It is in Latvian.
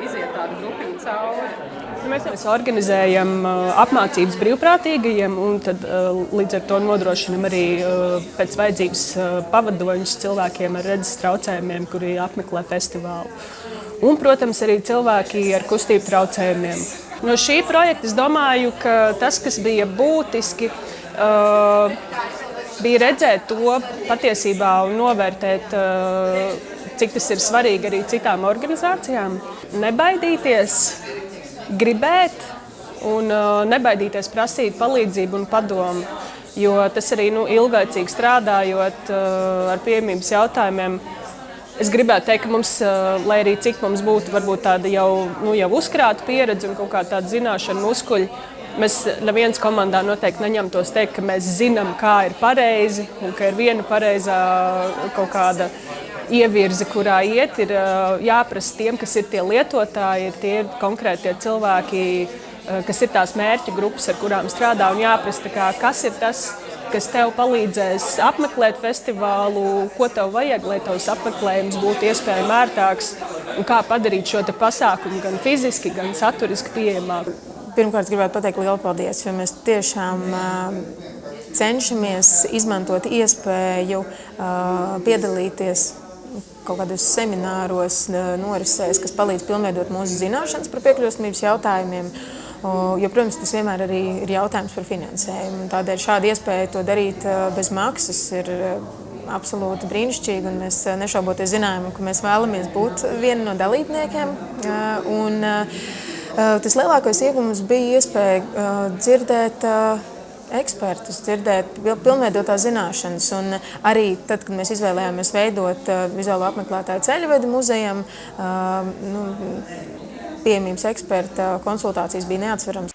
iziet tādu grupiņu cauri. Mēs organizējam apmācības brīvprātīgajiem, un tad, līdz ar to nodrošinam arī pēc vajadzības pavadoņus cilvēkiem ar redzes traucējumiem, kuri apmeklē festivālu. Un, protams, arī cilvēki ar kustību traucējumiem. No šī projekta es domāju, ka tas, kas bija būtiski, bija redzēt to patiesībā un novērtēt, cik tas ir svarīgi arī citām organizācijām. Nebaidīties, gribēt un nebaidīties prasīt palīdzību un padomu, jo tas arī ilglaicīgi strādājot ar pieejamības jautājumiem. Es gribētu teikt, ka mums, lai arī cik mums būtu varbūt tāda jau uzkrāta pieredze un kaut kā tāda zināšana muskuļi, mēs neviens komandā noteikti neņemtos teikt, ka mēs zinām, kā ir pareizi un ka ir viena pareizā kaut kāda ievirze, kurā iet, ir jāprasa tiem, kas ir tie lietotāji, tie ir konkrētie cilvēki, kas ir tās mērķu grupas, ar kurām strādā, un jāprasa, kas ir tas, kas tev palīdzēs apmeklēt festivālu, ko tev vajag, lai tavs apmeklējums būtu iespējami ērtāks, un kā padarīt šo te pasākumu gan fiziski, gan saturiski pieejamāku. Pirmkārt, gribētu pateikt lielu paldies, jo mēs tiešām cenšamies izmantot iespēju piedalīties kaut kādos semināros, norisēs, kas palīdz pilnveidot mūsu zināšanas par piekļuvības jautājumiem. Jo, protams, tas vienmēr arī ir jautājums par finansējumu. Tādēļ šāda iespēja to darīt bez maksas ir absolūti brīnišķīga. Mēs nešauboties zinājām, ka mēs vēlamies būt vieni no dalībniekiem. Tas lielākais iegūms bija iespēja dzirdēt ekspertus, dzirdēt pilnveidotās zināšanas. Un arī tad, kad mēs izvēlējāmies veidot vizuālo apmeklētāju ceļvedu muzejam, pieejamības eksperta konsultācijas bija neatsverams